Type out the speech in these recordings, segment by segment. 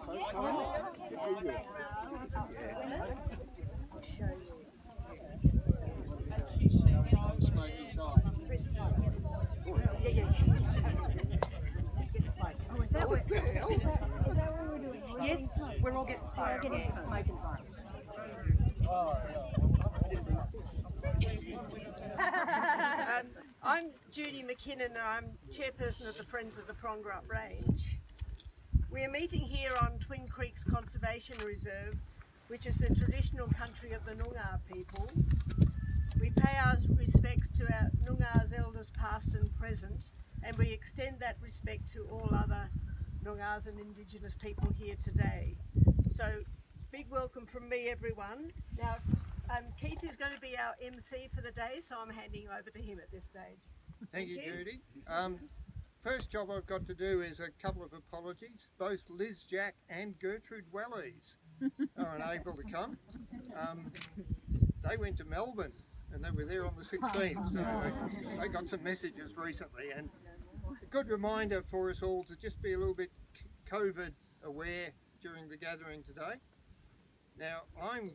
Oh, is that what? Yes, we're all getting smoke. We're getting some smoke and fire. I'm Judy McKinnon and I'm chairperson of the Friends of the Prongerup Range. We are meeting here on Twin Creeks Conservation Reserve, which is the traditional country of the Noongar people. We pay our respects to our Noongar's elders past and present, and we extend that respect to all other Noongars and Indigenous people here today. So, big welcome from me, everyone. Now, Keith is going to be our MC for the day, so I'm handing you over to him at this stage. Thank you, Judy. First job I've got to do is a couple of apologies. Both Liz Jack and Gertrude Wellies are unable to come. They went to Melbourne and they were there on the 16th, so they got some messages recently. And a good reminder for us all to just be a little bit COVID aware during the gathering today. Now, I'm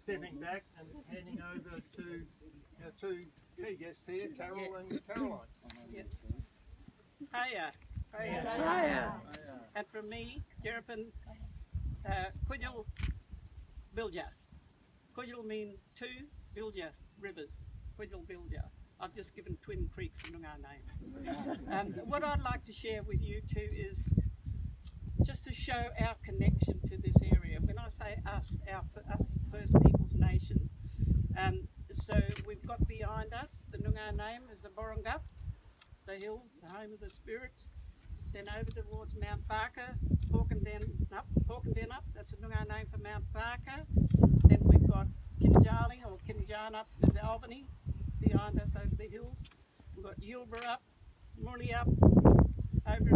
stepping back and handing over to our two key guests here, Carol and Caroline. Hiya. Hiya. And from me, Jerapin, Kujal Bilja. Kujal mean two, Bilja rivers. Kujal Bilja. I've just given Twin Creeks the Noongar name. What I'd like to share with you two is just to show our connection to this area. When I say us, us First Peoples Nation, so we've got behind us, the Noongar name is the Borongup, the hills, the home of the spirits. Then over towards Mount Barker, Hawkenden up, that's the Noongar name for Mount Barker. Then we've got Kinjali or Kinjanup is Albany, behind us over the hills. We've got Yulbur up, Murley up, over in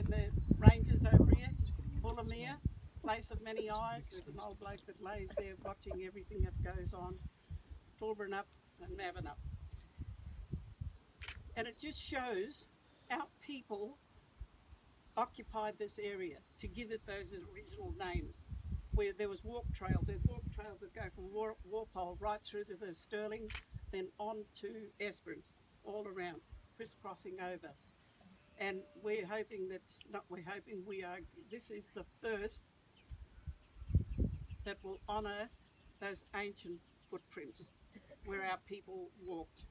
the ranges over here, Bullamere, place of many eyes. There's an old bloke that lays there watching everything that goes on. Tulburn up and Navan up. And it just shows our people occupied this area to give it those original names. Where there was walk trails, there's walk trails that go from Walpole right through to the Stirling, then on to Esperance, all around, crisscrossing over. And we're hoping that, this is the first that will honour those ancient footprints where our people walked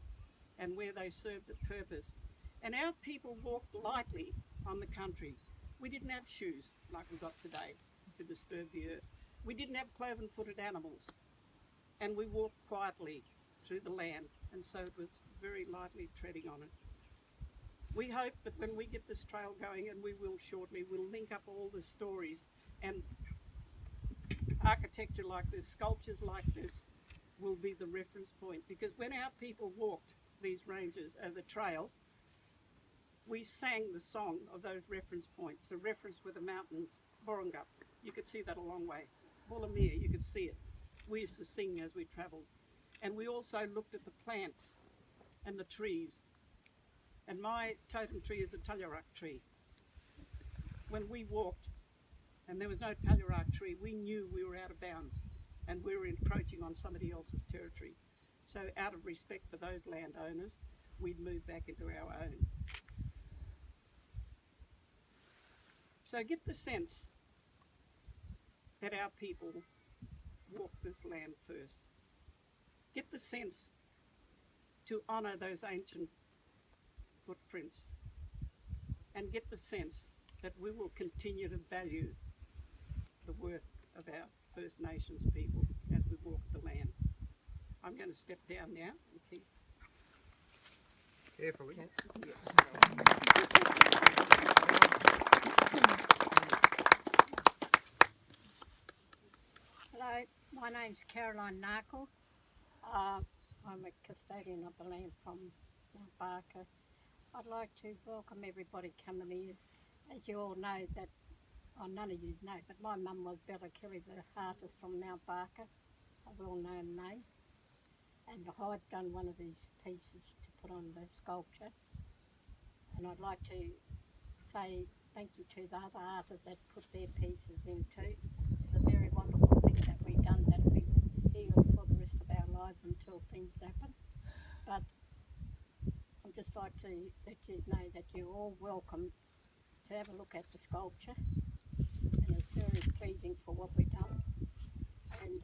and where they served a purpose. And our people walked lightly on the country. We didn't have shoes like we got today to disturb the earth. We didn't have cloven-footed animals. And we walked quietly through the land, and so it was very lightly treading on it. We hope that when we get this trail going, and we will shortly, we'll link up all the stories and architecture like this, sculptures like this, will be the reference point. Because when our people walked these ranges, the trails, we sang the song of those reference points. The reference were the mountains, Borongup, you could see that a long way. Bullamere, you could see it. We used to sing as we travelled. And we also looked at the plants and the trees. And my totem tree is a Talyarak tree. When we walked and there was no Talyarak tree, we knew we were out of bounds and we were encroaching on somebody else's territory. So out of respect for those landowners, we'd move back into our own. So get the sense that our people walked this land first. Get the sense to honour those ancient footprints, and get the sense that we will continue to value the worth of our First Nations people as we walk the land. I'm going to step down now and keep Carefully. Hello, my name's Caroline Narkle. I'm a custodian of the land from Mount Barker. I'd like to welcome everybody coming here. As you all know, that, none of you know, but my mum was Bella Kelly, the artist from Mount Barker, a well-known name. And I've done one of these pieces to put on the sculpture. And I'd like to say thank you to the other artists that put their pieces in too. It's a very wonderful thing that we've done that'll be here for the rest of our lives until things happen. But I'd just like to let you know that you're all welcome to have a look at the sculpture, and it's very pleasing for what we've done. And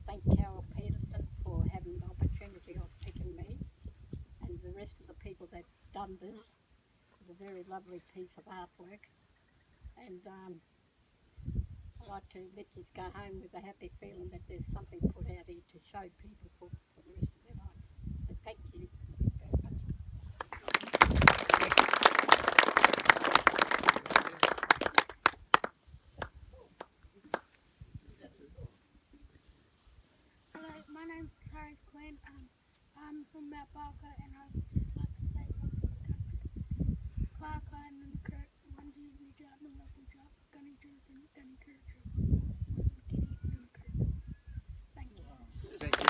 thank Carol Peterson for having the opportunity of picking me, and the rest of the people that done this. It's a very lovely piece of artwork, and I'd like to let you go home with a happy feeling that there's something put out here to show people for the rest of their lives. So thank you very much. Hello, my name's Tyrese Quinn. I'm from Mount Barker, and I would just like to say welcome to country. Clark, I'm in the Kirk, one G, new job, no lovely job, gunny jerk, and gunny Kirk, Thank you. Thank you.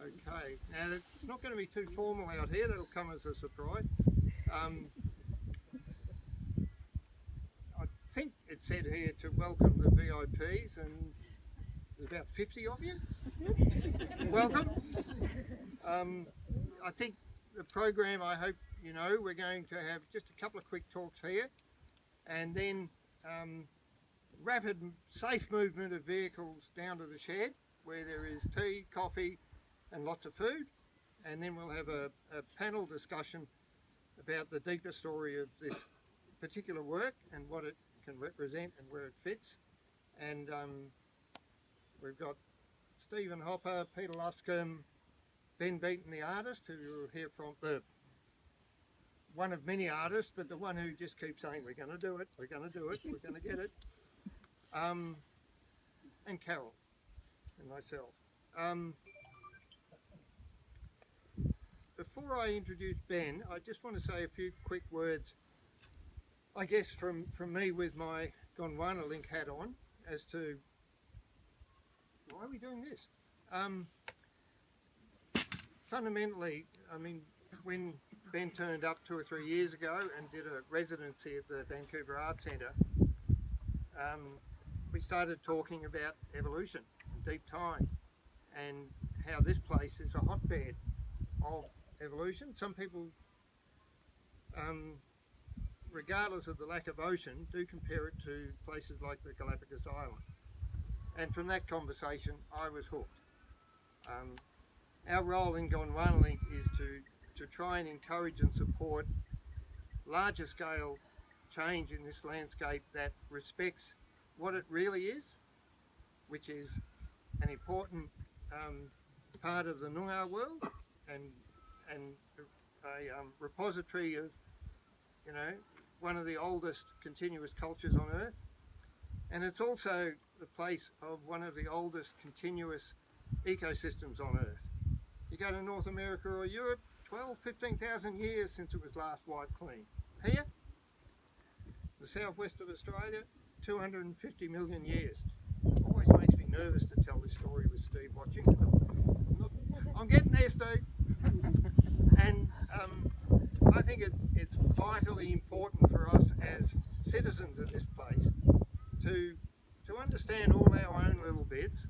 Okay, now it's not going to be too formal out here, that'll come as a surprise. I think it said here to welcome the VIPs, and there's about 50 of you. Welcome. I think the program, I hope you know, we're going to have just a couple of quick talks here, and then rapid, safe movement of vehicles down to the shed where there is tea, coffee and lots of food, and then we'll have a panel discussion about the deeper story of this particular work and what it can represent and where it fits. And we've got Stephen Hopper, Peter Luscombe, Ben Beaton the artist, who you'll hear from, the one of many artists, but the one who just keeps saying we're going to do it, we're going to do it, we're going to get it, and Carol and myself. Before I introduce Ben, I just want to say a few quick words, I guess from me with my Gondwana Link hat on, as to why are we doing this? Fundamentally, I mean, when Ben turned up 2 or 3 years ago and did a residency at the Vancouver Arts Centre, we started talking about evolution and deep time and how this place is a hotbed of evolution. Some people, regardless of the lack of ocean, do compare it to places like the Galapagos Island. And from that conversation, I was hooked. Our role in Gondwana Link is to try and encourage and support larger scale change in this landscape that respects what it really is, which is an important part of the Noongar world and a repository of, you know, one of the oldest continuous cultures on Earth. And it's also the place of one of the oldest continuous ecosystems on Earth. You go to North America or Europe, 12, 15,000 years since it was last wiped clean. Here, the southwest of Australia, 250 million years. Always makes me nervous to tell this story with Steve watching. I'm getting there, Steve. And I think it's vitally important for us as citizens of this place to understand all our own little bits,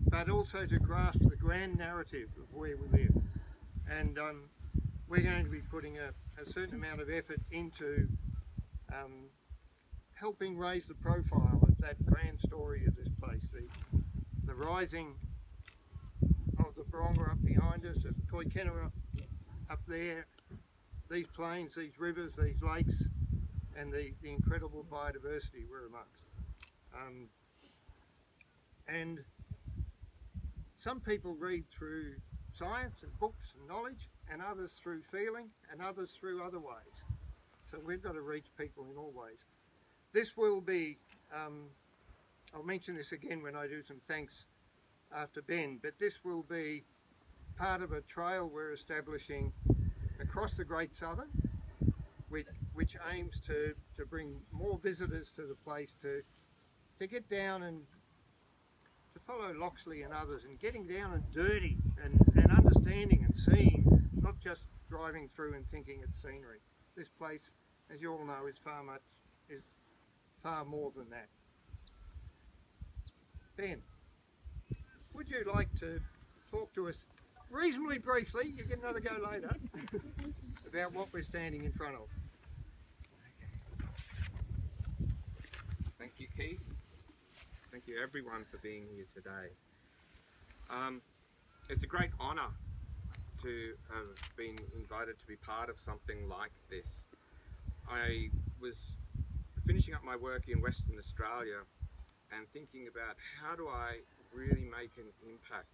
but also to grasp the grand narrative of where we live. And we're going to be putting a certain amount of effort into helping raise the profile of that grand story of this place. The rising of the Baronga up behind us, of Koikenua up there, these plains, these rivers, these lakes, and the incredible biodiversity we're amongst. And some people read through science and books and knowledge, and others through feeling, and others through other ways. So we've got to reach people in all ways. This will be, I'll mention this again when I do some thanks after Ben, but this will be part of a trail we're establishing across the Great Southern, which aims to bring more visitors to the place, to get down and to follow Loxley and others, and getting down and dirty and understanding and seeing not just driving through and thinking it's scenery. This place, as you all know, is far more than that. Ben, would you like to talk to us reasonably briefly, you get another go later, about what we're standing in front of? Thank you, Keith. Thank you everyone for being here today. It's a great honour to have been invited to be part of something like this. I was finishing up my work in Western Australia and thinking about how do I really make an impact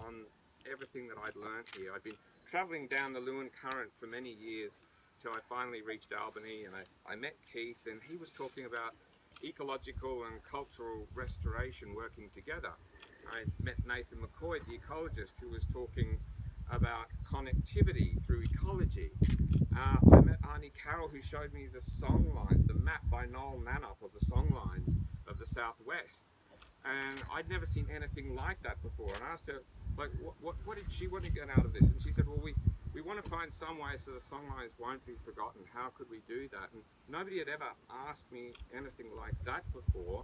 on everything that I'd learned here. I'd been travelling down the Lewin Current for many years till I finally reached Albany, and I met Keith, and he was talking about ecological and cultural restoration working together. I met Nathan McCoy, the ecologist, who was talking about connectivity through ecology. I met Arnie Carroll, who showed me the song lines, the map by Noel Nanop of the song lines of the Southwest. And I'd never seen anything like that before. And I asked her, like, what did she want to get out of this? And she said, well, we want to find some way so the song lines won't be forgotten. How could we do that? And nobody had ever asked me anything like that before.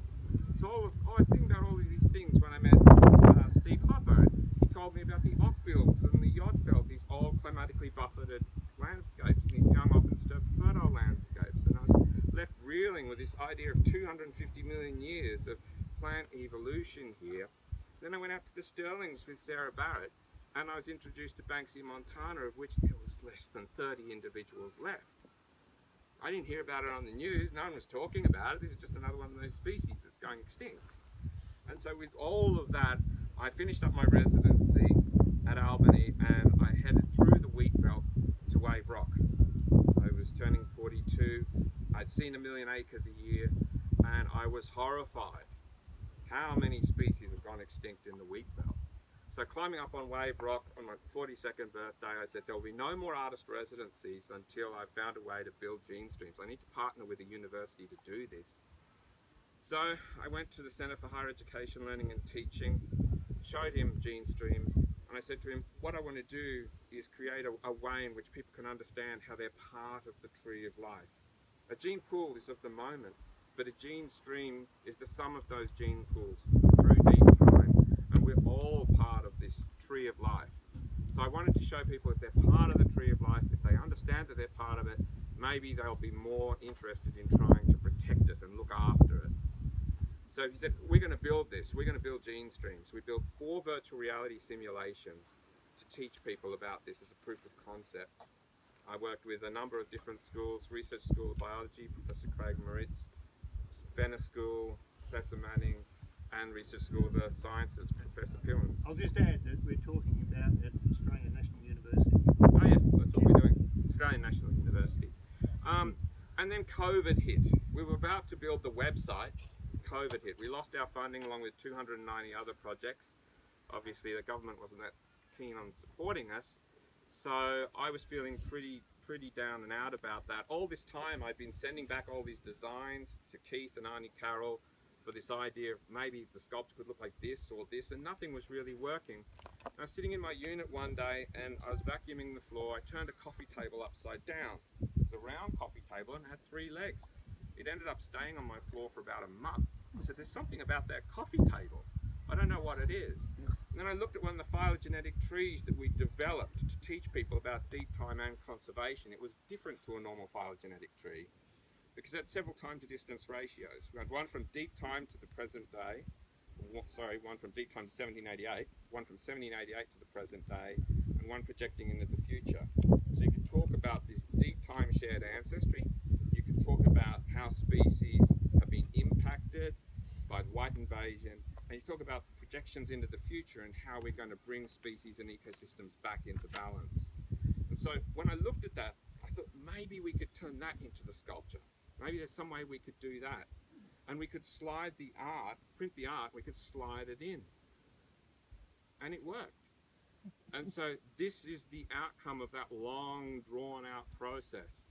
So I was thinking about all of these things when I met Steve Hopper. He told me about the Ockbills and the Yodfells, these old climatically buffered landscapes, and these young, often disturbed fertile landscapes. And I was left reeling with this idea of 250 million years of plant evolution here. Then I went out to the Stirlings with Sarah Barrett, and I was introduced to Banksia montana, of which there was less than 30 individuals left. I didn't hear about it on the news, no one was talking about it. This is just another one of those species that's going extinct. And so with all of that, I finished up my residency at Albany and I headed through the wheat belt to Wave Rock. I was turning 42, I'd seen 1 million acres a year, and I was horrified how many species have gone extinct in the wheat belt. So climbing up on Wave Rock on my 42nd birthday, I said there will be no more artist residencies until I've found a way to build Genestreams. I need to partner with a university to do this. So I went to the Centre for Higher Education, Learning and Teaching, showed him Genestreams, and I said to him, what I want to do is create a way in which people can understand how they're part of the tree of life. A gene pool is of the moment, but a gene stream is the sum of those gene pools through deep time, and we're all part of this tree of life. So I wanted to show people if they're part of the tree of life, if they understand that they're part of it, maybe they'll be more interested in trying to protect it and look after it. So he said, we're going to build this, we're going to build Genestreams. We built 4 virtual reality simulations to teach people about this as a proof of concept. I worked with a number of different schools, Research School of Biology, Professor Craig Moritz, Venice School, Professor Manning, and Research School of Earth Sciences, Professor Pillins. I'll just add that we're talking about at Australian National University. Oh yes, that's what we're doing, Australian National University. And then COVID hit. We were about to build the website, COVID hit. We lost our funding along with 290 other projects. Obviously the government wasn't that keen on supporting us, so I was feeling pretty down and out about that. All this time I'd been sending back all these designs to Keith and Arnie Carroll for this idea of maybe the sculpture could look like this or this, and nothing was really working. I was sitting in my unit one day and I was vacuuming the floor. I turned a coffee table upside down. It was a round coffee table and had 3 legs. It ended up staying on my floor for about a month. I said, there's something about that coffee table. I don't know what it is. And then I looked at one of the phylogenetic trees that we developed to teach people about deep time and conservation. It was different to a normal phylogenetic tree because it had several time to distance ratios. We had one from deep time to the present day, one from deep time to 1788, one from 1788 to the present day, and one projecting into the future. So you could talk about this deep time shared ancestry. You could talk about how species have been impacted by the white invasion, and you talk about projections into the future and how we're going to bring species and ecosystems back into balance. And so when I looked at that, I thought maybe we could turn that into the sculpture. Maybe there's some way we could do that. And we could slide the art, print the art, we could slide it in. And it worked. And so this is the outcome of that long, drawn-out process.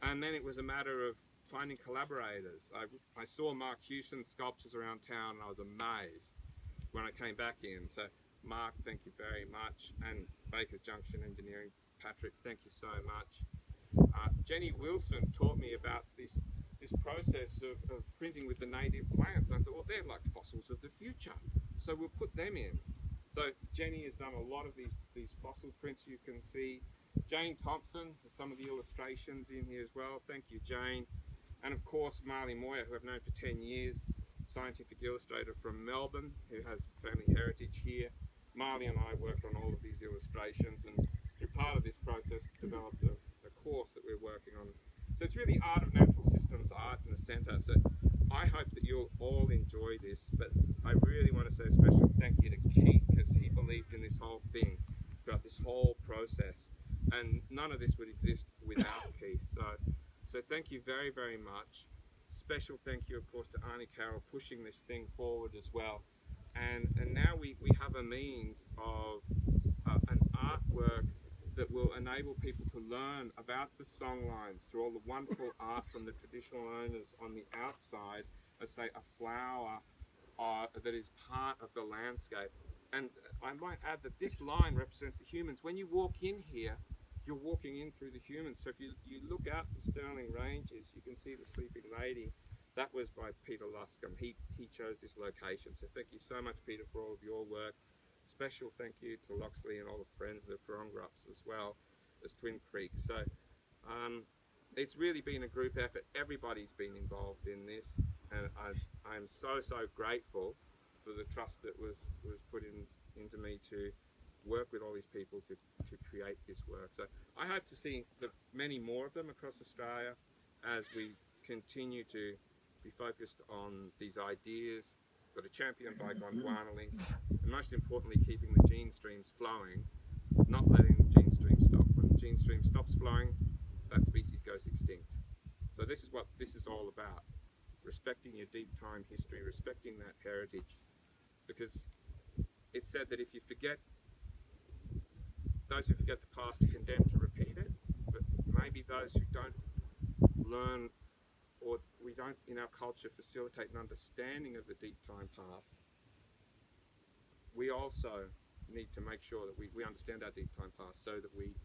And then it was a matter of finding collaborators. I saw Mark Hewson's sculptures around town and I was amazed when I came back in. So Mark, thank you very much. And Baker's Junction Engineering, Patrick. Thank you so much. Jenny Wilson taught me about this process of printing with the native plants. I thought, well, they're like fossils of the future, so we'll put them in. So Jenny has done a lot of these fossil prints you can see. Jane Thompson has some of the illustrations in here as well. Thank you, Jane. And of course, Marley Moyer, who I've known for 10 years, scientific illustrator from Melbourne, who has family heritage here. Marley and I worked on all of these illustrations, and through part of this process developed a course that we're working on. So it's really art of natural systems, art in the centre. So I hope that you'll all enjoy this, but I really want to say a special thank you to Keith, because he believed in this whole thing throughout this whole process, and none of this would exist without Keith. So thank you very, very much. Special thank you, of course, to Arnie Carroll pushing this thing forward as well. And now we have a means of an artwork that will enable people to learn about the songlines through all the wonderful art from the traditional owners on the outside, as say a flower that is part of the landscape. And I might add that this line represents the humans. When you walk in here, you're walking in through the humans. So if you look out the Stirling Ranges, you can see the Sleeping Lady. That was by Peter Luscombe. He chose this location. So thank you so much, Peter, for all of your work. Special thank you to Loxley and all the friends of the Purongrups as well as Twin Creeks. So it's really been a group effort. Everybody's been involved in this, and I'm so grateful for the trust that was put into me to work with all these people to create this work. So I hope to see many more of them across Australia as we continue to be focused on these ideas. Got a champion by Gondwana Link, and most importantly, keeping the gene streams flowing, not letting the gene stream stop. When the gene stream stops flowing, that species goes extinct. So this is what this is all about: respecting your deep time history, respecting that heritage, because it's said that if you forget, those who forget the past are condemned to repeat it, but maybe those who don't learn, or we don't in our culture facilitate an understanding of the deep time past, we also need to make sure that we understand our deep time past so that we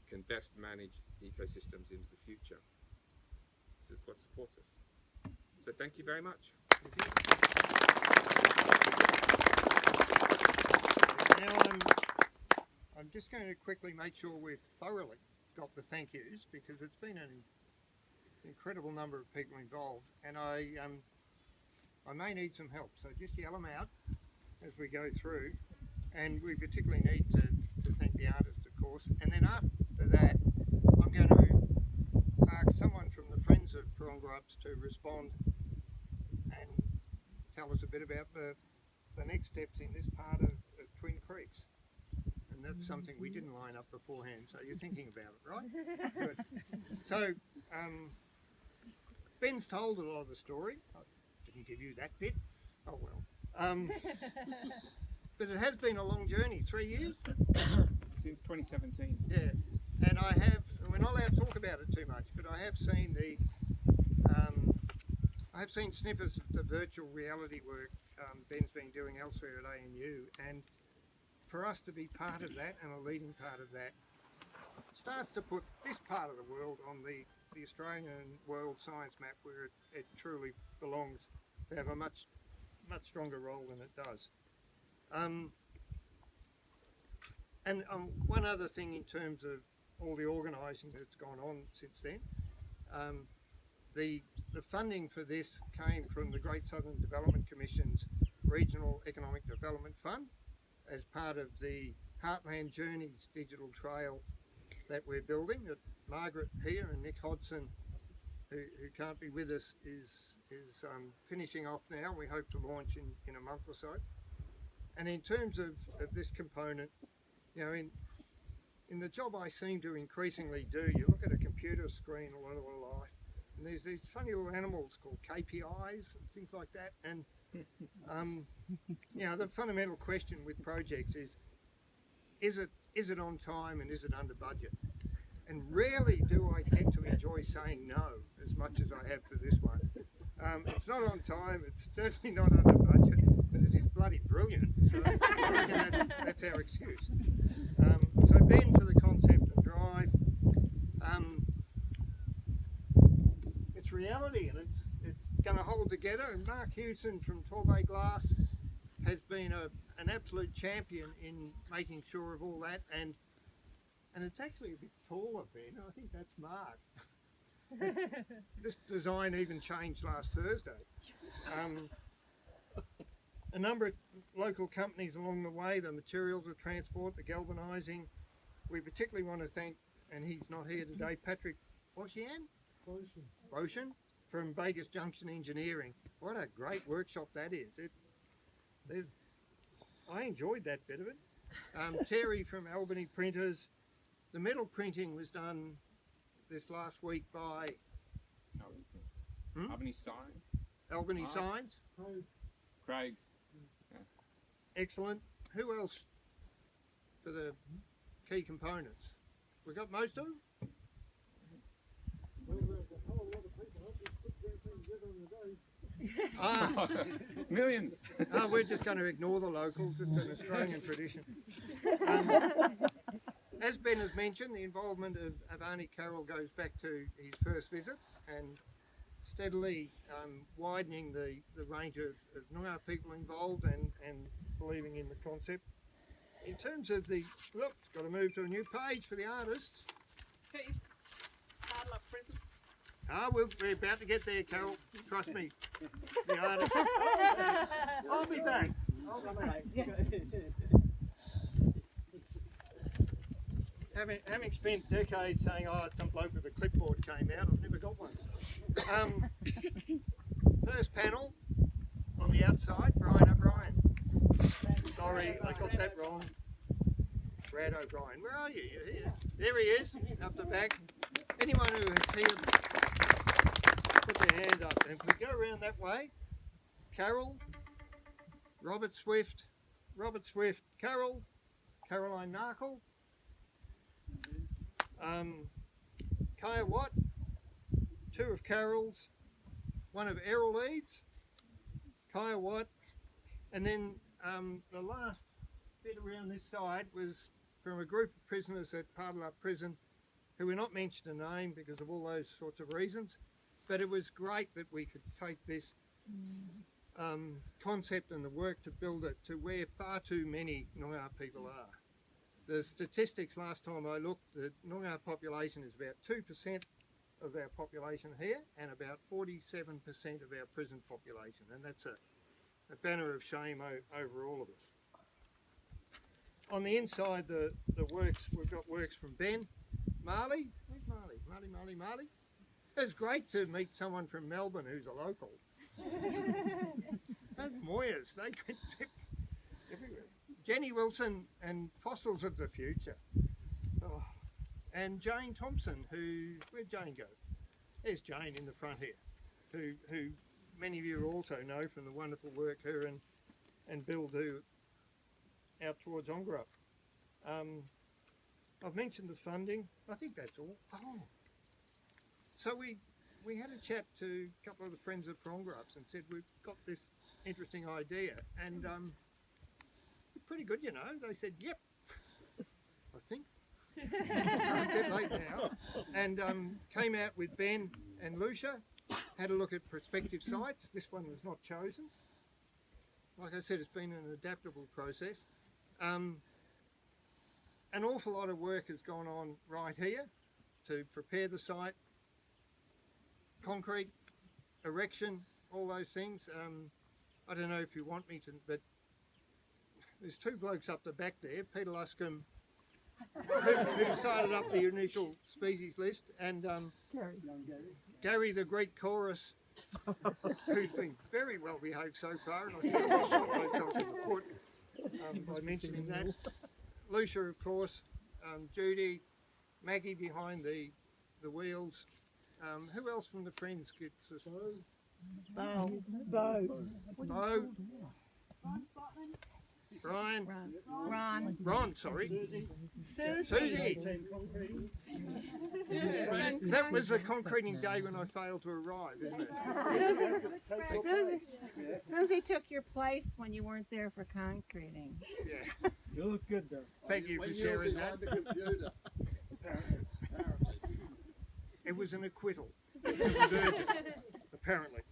can best manage ecosystems into the future. That's what supports us. So thank you very much. Now I'm just going to quickly make sure we've thoroughly got the thank yous, because it's been an incredible number of people involved, and I may need some help, so just yell them out as we go through. And we particularly need to thank the artist, of course, and then after that I'm going to ask someone from the Friends of Purongrups to respond and tell us a bit about the next steps in this part of Twin Creeks. And that's something we didn't line up beforehand, so you're thinking about it, right? Good. So Ben's told a lot of the story. I didn't give you that bit. Oh well. But it has been a long journey, 3 years? Since 2017. Yeah. And we're not allowed to talk about it too much, but I have seen snippets of the virtual reality work Ben's been doing elsewhere at ANU, and for us to be part of that and a leading part of that starts to put this part of the world on the Australian world science map, where it truly belongs to have a much stronger role than it does. And one other thing in terms of all the organising that's gone on since then, the funding for this came from the Great Southern Development Commission's Regional Economic Development Fund as part of the Heartland Journeys digital trail that we're building, that Margaret here and Nick Hodson, who can't be with us, is finishing off now. We hope to launch in a month or so. And in terms of this component, you know, in the job I seem to increasingly do, you look at a computer screen a lot of the life, and there's these funny little animals called KPIs and things like that. And you know, the fundamental question with projects is it on time and is it under budget? And rarely do I get to enjoy saying no as much as I have for this one. It's not on time, it's certainly not under budget, but it is bloody brilliant. So I reckon that's our excuse. So Ben for the concept and drive, together, and Mark Hewson from Torbay Glass has been an absolute champion in making sure of all that, and it's actually a bit taller, Ben. I think that's Mark. This design even changed last Thursday. A number of local companies along the way, the materials of transport, the galvanising. We particularly want to thank, and he's not here today, Patrick Boshin from Vegas Junction Engineering. What a great workshop that is. I enjoyed that bit of it. Terry from Albany Printers. The metal printing was done this last week by Albany Signs. Albany Signs. Craig. Excellent. Who else for the key components? We got most of them? Millions. We're just going to ignore the locals. It's an Australian tradition. As Ben has mentioned, the involvement of Arnie Carroll goes back to his first visit and steadily widening the range of Noongar people involved and believing in the concept. In terms of the, look, it's got to move to a new page for the artists. Hey, hard luck prison. We're about to get there, Carol. Trust me. The artists. I'll be back. Having spent decades saying, some bloke with a clipboard came out, I've never got one. First panel on the outside, Brian O'Brien. Sorry, I got that wrong. Brad O'Brien, where are you? You're here. There he is, up the back. Anyone who is here, put their hand up. And if we go around that way, Carol, Robert Swift, Carol, Caroline Narkle, Kaya Watt, two of Carol's, one of Errol Eads, Kaya Watt, and then the last bit around this side was from a group of prisoners at Pardalup Prison who were not mentioned a name because of all those sorts of reasons, but it was great that we could take this concept and the work to build it to where far too many Noongar people are. The statistics last time I looked, the Noongar population is about 2% of our population here and about 47% of our prison population, and that's a banner of shame over all of us. On the inside, the works, we've got works from Ben. Marley? Where's Marley? Marley? It's great to meet someone from Melbourne who's a local. And Moyers, they went trips everywhere. Jenny Wilson and Fossils of the Future. Oh. And Jane Thompson, where'd Jane go? There's Jane in the front here, who many of you also know from the wonderful work her and Bill do out towards Ongerup. I've mentioned the funding. I think that's all. Oh. So we had a chat to a couple of the friends of Ongerups and said we've got this interesting idea and pretty good, you know. They said, yep, I think. A bit late now. And came out with Ben and Lucia, had a look at prospective sites. This one was not chosen. Like I said, it's been an adaptable process. An awful lot of work has gone on right here to prepare the site, concrete, erection, all those things. I don't know if you want me to, but there's two blokes up the back there, Peter Luscombe, who started up the initial species list, and Gary the Greek chorus, who's been very well behaved so far, and I think I just shot myself in the foot by mentioning that. Lucia, of course, Judy, Maggie behind the wheels. Who else from the Friends gets us? Bo. Brian. Ron, sorry. Susie. That was the concreting day when I failed to arrive, isn't it? Susie took your place when you weren't there for concreting. Yeah. You look good though. Thank you for sharing that. It was an acquittal. It was urgent, apparently.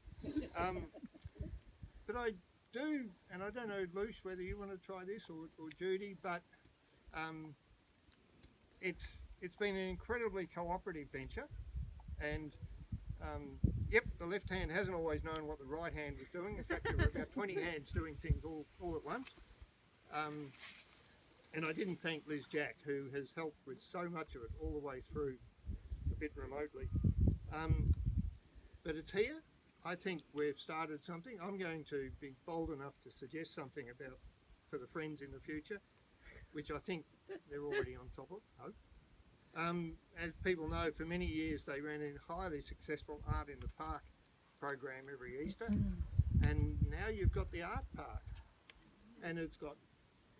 I don't know, Luce, whether you want to try this or Judy, but it's been an incredibly cooperative venture, and yep, the left hand hasn't always known what the right hand was doing. In fact, there were about 20 hands doing things all at once. And I didn't thank Liz Jack, who has helped with so much of it all the way through, a bit remotely. But it's here. I think we've started something. I'm going to be bold enough to suggest something about for the Friends in the future, which I think they're already on top of, I hope. As people know, for many years they ran a highly successful Art in the Park program every Easter, and now you've got the art park, and it's got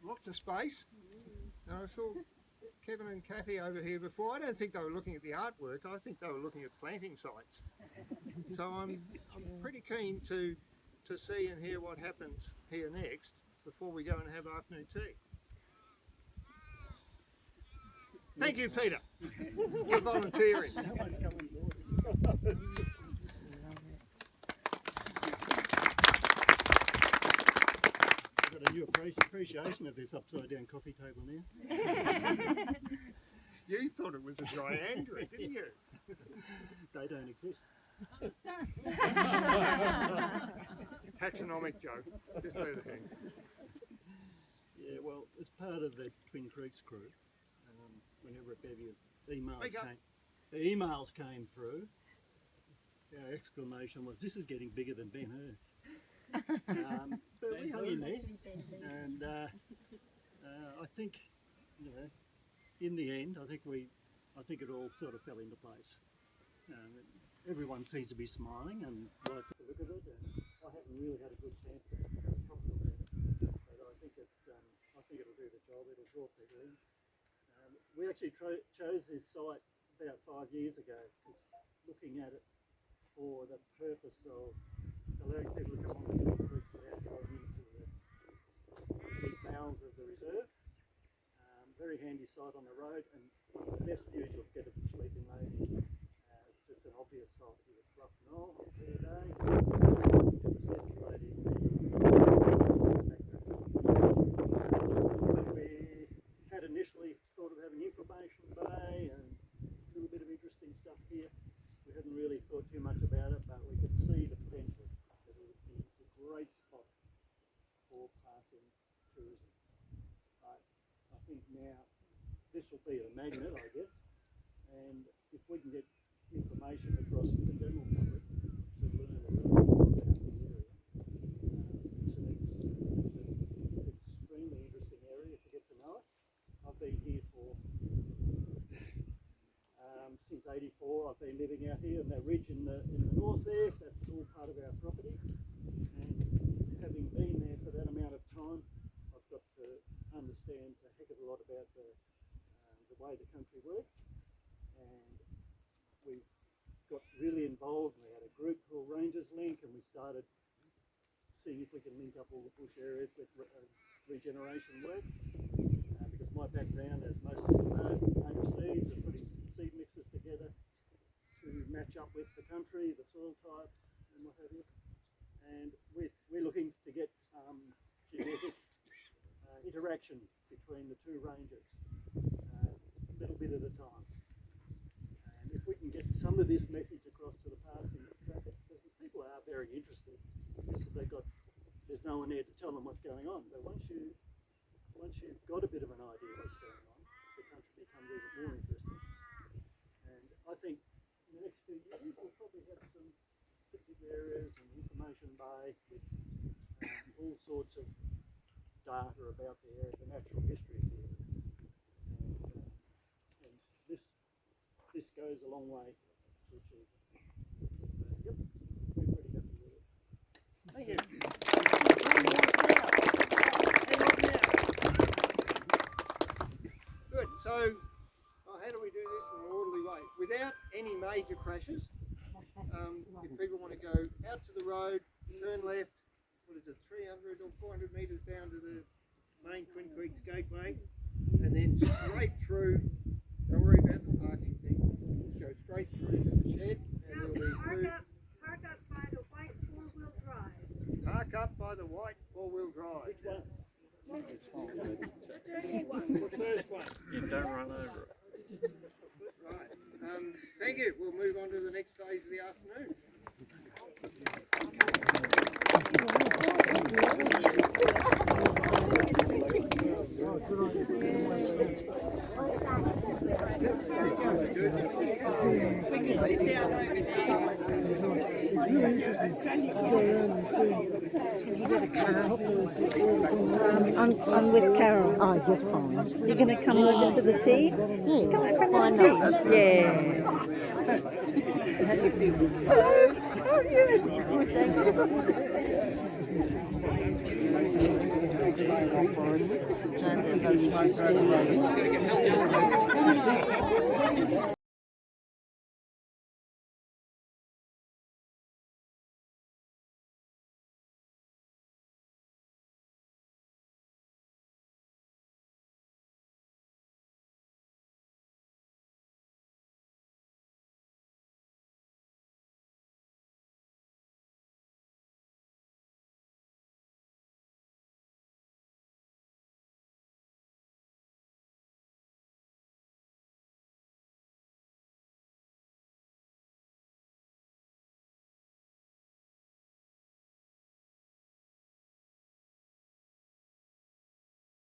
lots of space. And I saw Kevin and Kathy over here before. I don't think they were looking at the artwork. I think they were looking at planting sites. So I'm pretty keen to see and hear what happens here next before we go and have afternoon tea. Thank you, Peter, for volunteering. I've got a new appreciation of this upside down coffee table now. You thought it was a dry Android, didn't you? They don't exist. Taxonomic joke. Just let it hang. Yeah, well, as part of the Twin Creeks crew, whenever a bevy of emails came through, our exclamation was, "This is getting bigger than Ben Hur." But we hung in there, and I think, you know, in the end, I think it all sort of fell into place. Everyone seems to be smiling and like to look at it, and I haven't really had a good chance of talking about it, but I think it'll do the job. It'll draw people in. We actually chose this site about 5 years ago, just looking at it for the purpose of allowing people to come on the Twin Creeks without going into the deep bowels of the reserve. Very handy site on the road, and the best view you'll get of the Sleeping Lady. It's just an obvious site here. Rough Knoll, clear day, the Sleeping Lady. We had initially thought of having information bay and a little bit of interesting stuff here. We hadn't really thought too much about it, but we could see the potential that it would be a great spot for passing tourism. I think now this will be a magnet, I guess, and if we can get information across the general public to learn a little bit more about the area, it's an extremely interesting area to get to know it. I've been here for since '84. I've been living out here in that ridge in the north there. That's all part of our property, and having been there for that amount of time, I've got to understand a heck of a lot about the way the country works, and we've got really involved. We had a group called Rangers Link, and we started seeing if we can link up all the bush areas with regeneration works. Because my background, as most people know, native seeds and putting seed mixes together to match up with the country, the soil types, and what have you. And we're looking to get genetic interaction between the two ranges, a little bit at a time. And if we can get some of this message across to the passing traffic, because the people are very interested. There's no one there to tell them what's going on. But once you've got a bit of an idea of what's going on, the country becomes even more interesting. And I think in the next few years we'll probably have some picnic areas and information bay with all sorts of data about the natural history here. And this goes a long way to achieve it. Yep, we're pretty happy with it. Thank you. Good. So, how do we do this in an orderly way without any major crashes? If people want to go out to the road, turn left, what is it, 300 or 400 metres down to the main Twin Creeks Gateway, and then straight through. Don't worry about the parking thing. Just go straight through to the shed, and we'll be through. Park up by the white four-wheel drive. Park up by the white four-wheel drive. side. Which one? The first one. You don't run over it. Right. Thank you. We'll move on to the next phase of the afternoon. I'm with Carol. Oh, you're fine. You're going to come over to the tea? Yeah. Come over Why to the not? tea? Yeah. Hello. How are you? Good, thank you.